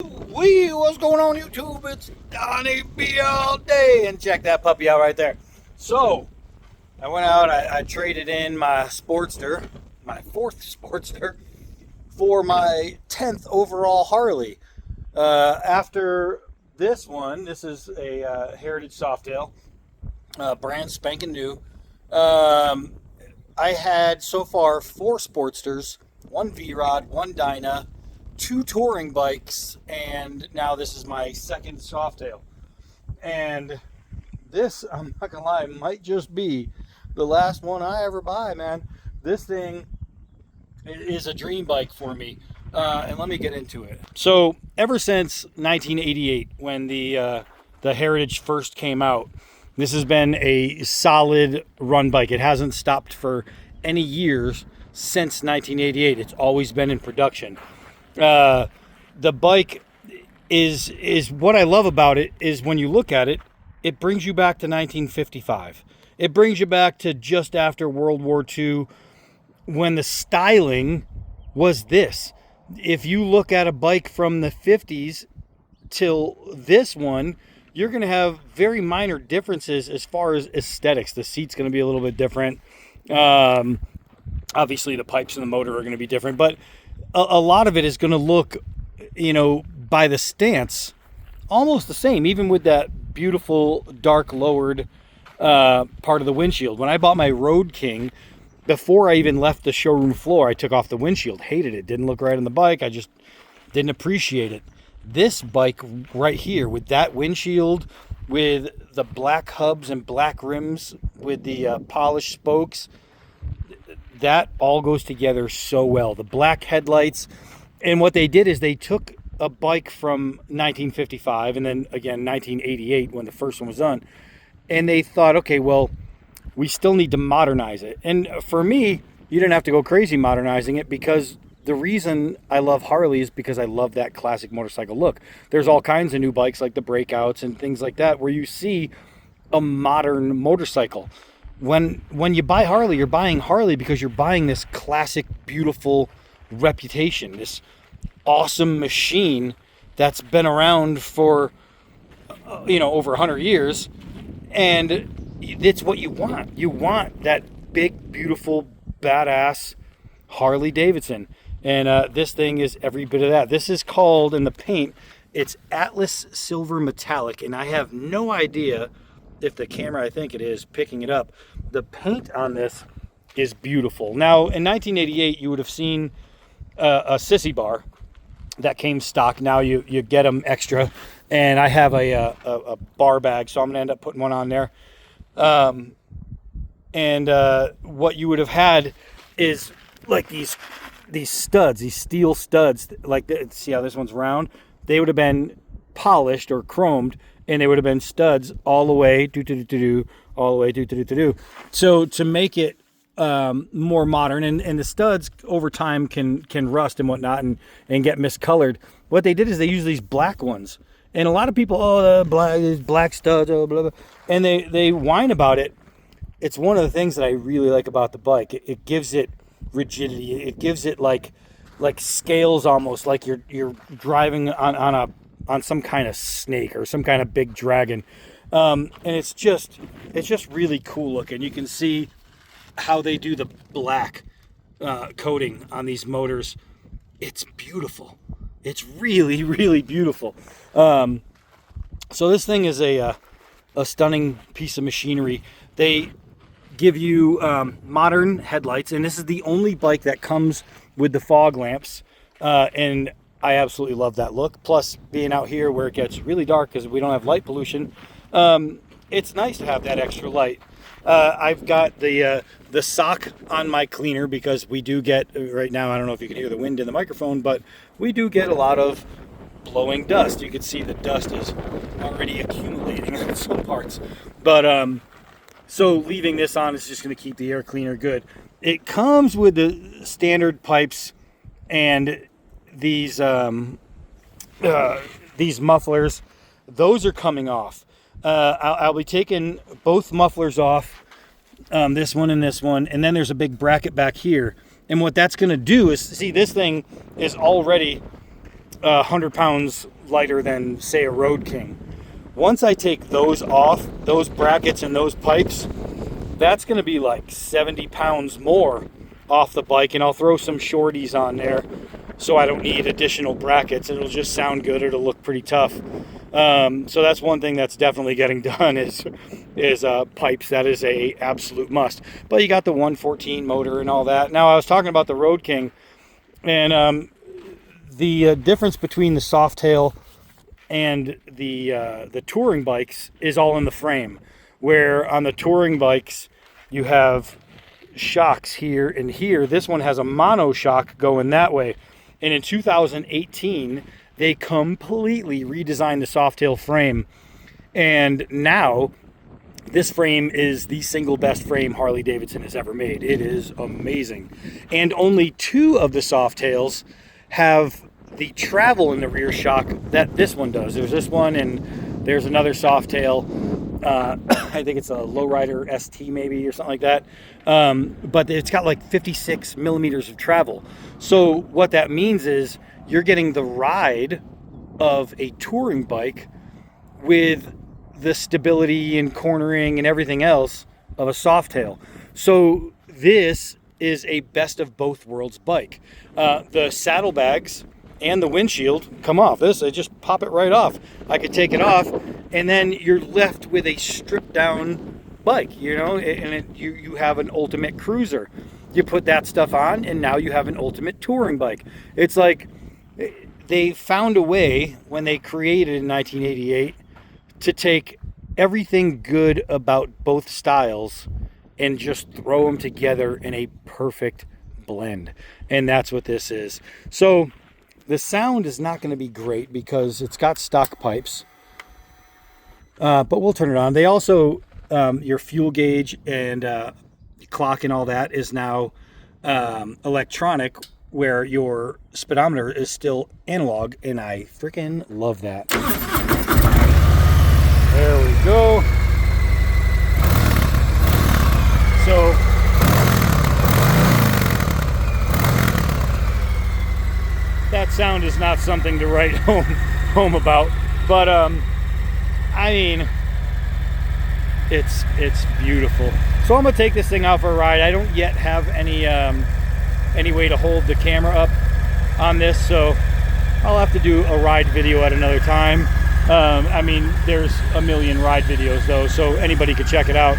Wee, what's going on YouTube? It's Donnie B all day. And check that puppy out right there. So, I went out, I traded in my Sportster, my fourth Sportster, for my 10th overall Harley. After this one, this is a Heritage Softail, brand spanking new. I had so far 4 Sportsters, 1 V-Rod, 1 Dyna, 2 touring bikes, and now this is my second Softail. And this, I'm not gonna lie, might just be the last one I ever buy, man. This thing is a dream bike for me. And let me get into it. So ever since 1988, when the Heritage first came out, this has been a solid run bike. It hasn't stopped for any years since 1988. It's always been in production. The bike is what I love about it is when you look at it, it brings you back to 1955. It brings you back to just after World War II, when the styling was this. If you look at a bike from the 50s till this one, you're going to have very minor differences as far as aesthetics. The seat's going to be a little bit different. Obviously, the pipes and the motor are going to be different, but a lot of it is going to look, by the stance, almost the same, even with that beautiful dark lowered part of the windshield. When I bought my Road King, before I even left the showroom floor, I took off the windshield. Hated it. Didn't look right on the bike. I just didn't appreciate it. This bike right here, with that windshield, with the black hubs and black rims, with the polished spokes, that all goes together so well. The black headlights. And what they did is they took a bike from 1955 and then again 1988 when the first one was done, and they thought, okay, well, we still need to modernize it. And for me, you didn't have to go crazy modernizing it, because the reason I love Harley is because I love that classic motorcycle look. There's all kinds of new bikes like the Breakouts and things like that where you see a modern motorcycle. When you buy Harley, you're buying Harley because you're buying this classic, beautiful reputation, this awesome machine that's been around for over 100 years, and it's what you want. You want that big, beautiful, badass Harley Davidson. And this thing is every bit of that. This is called, in the paint, it's Atlas Silver Metallic. And I have no idea if the camera, I think it is, picking it up. The paint on this is beautiful. Now, in 1988, you would have seen a sissy bar that came stock. Now you get them extra. And I have a bar bag, so I'm going to end up putting one on there. What you would have had is like these studs, these steel studs, see how this one's round? They would have been polished or chromed, and they would have been studs all the way, all the way, So to make it more modern, and the studs over time can rust and whatnot and get miscolored. What they did is they used these black ones. And a lot of people, these black studs, blah, blah. And they whine about it. It's one of the things that I really like about the bike. It gives it rigidity. It gives it like scales, almost like you're driving on some kind of snake or some kind of big dragon. And it's just really cool looking. You can see how they do the black coating on these motors. It's beautiful. It's really, really beautiful. So this thing is a stunning piece of machinery. They give you modern headlights, and this is the only bike that comes with the fog lamps, and I absolutely love that look. Plus, being out here where it gets really dark because we don't have light pollution, it's nice to have that extra light. I've got the sock on my cleaner because we do get, right now, I don't know if you can hear the wind in the microphone, but we do get a lot of blowing dust. You can see the dust is already accumulating in some parts. But so leaving this on is just going to keep the air cleaner good. It comes with the standard pipes and these mufflers. Those are coming off. I'll be taking both mufflers off, this one, and then there's a big bracket back here. And what that's going to do is, see, this thing is already 100 pounds lighter than, say, a Road King. Once I take those off, those brackets and those pipes, that's going to be like 70 pounds more off the bike, and I'll throw some shorties on there so I don't need additional brackets. It'll just sound good. It'll look pretty tough. So that's one thing that's definitely getting done is pipes. That is a absolute must. But you got the 114 motor and all that. Now, I was talking about the Road King, and the difference between the Softail and the touring bikes is all in the frame. Where on the touring bikes you have shocks here and here. This one has a mono shock going that way. And in 2018, they completely redesigned the Softail frame. And now this frame is the single best frame Harley Davidson has ever made. It is amazing. And only 2 of the Softails have the travel in the rear shock that this one does. There's this one, and there's another Softail. I think it's a Lowrider ST maybe or something like that. But it's got like 56 millimeters of travel. So what that means is you're getting the ride of a touring bike with the stability and cornering and everything else of a Softail. So this is a best of both worlds bike. The saddlebags and the windshield come off. I just pop it right off. I could take it off, and then you're left with a stripped down bike, and you have an ultimate cruiser. You put that stuff on, and now you have an ultimate touring bike. It's like they found a way when they created in 1988 to take everything good about both styles and just throw them together in a perfect blend. And that's what this is. So the sound is not going to be great because it's got stock pipes, but we'll turn it on. They also, your fuel gauge and clock and all that is now electronic, where your speedometer is still analog, and I freaking love that. There we go. So that sound is not something to write home about, but I mean, it's beautiful. So I'm gonna take this thing out for a ride. I don't yet have any way to hold the camera up on this, so I'll have to do a ride video at another time. I mean, there's a million ride videos though, so anybody could check it out.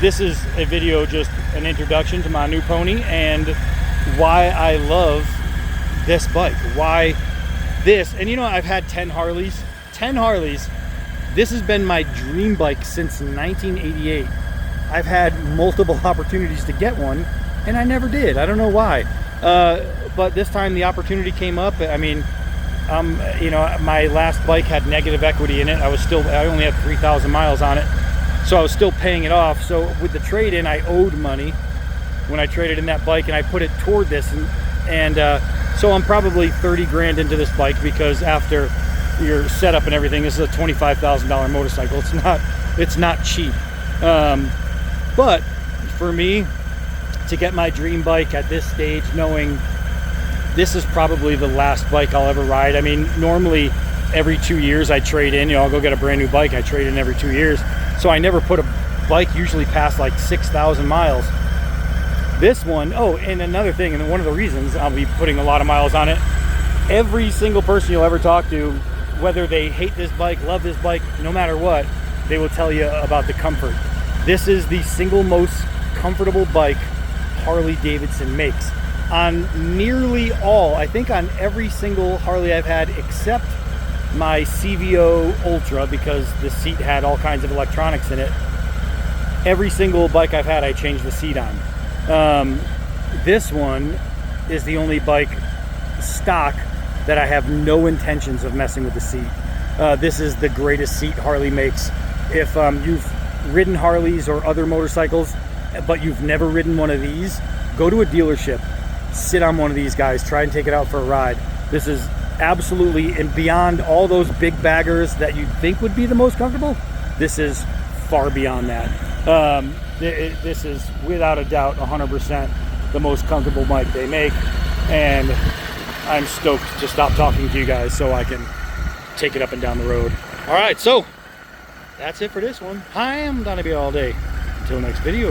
This is a video, just an introduction to my new pony and why I love this bike. Why this? And I've had 10 Harleys. This has been my dream bike since 1988. I've had multiple opportunities to get one, and I never did. I don't know why. But this time the opportunity came up. I mean, my last bike had negative equity in it. I only had 3,000 miles on it, so I was still paying it off. So with the trade-in, I owed money when I traded in that bike, and I put it toward this, and so I'm probably 30 grand into this bike, because after your setup and everything, this is a $25,000 motorcycle. It's not cheap. But for me to get my dream bike at this stage, knowing this is probably the last bike I'll ever ride. I mean, normally every 2 years I trade in. I'll go get a brand new bike. I trade in every 2 years. So I never put a bike usually past like 6,000 miles. This one, and another thing, and one of the reasons I'll be putting a lot of miles on it, every single person you'll ever talk to, whether they hate this bike, love this bike, no matter what, they will tell you about the comfort. This is the single most comfortable bike Harley Davidson makes. On nearly all, I think on every single Harley I've had except my CVO Ultra, because the seat had all kinds of electronics in it, every single bike I've had I changed the seat on. This one is the only bike stock that I have no intentions of messing with the seat. This is the greatest seat Harley makes. If you've ridden Harleys or other motorcycles, but you've never ridden one of these, go to a dealership, sit on one of these guys, try and take it out for a ride. This is absolutely, and beyond all those big baggers that you'd think would be the most comfortable, this is far beyond that. This is without a doubt 100% the most comfortable bike they make, and I'm stoked to stop talking to you guys so I can take it up and down the road. All right, so that's it for this one. Hi, I'm Donnie all day. Until next video.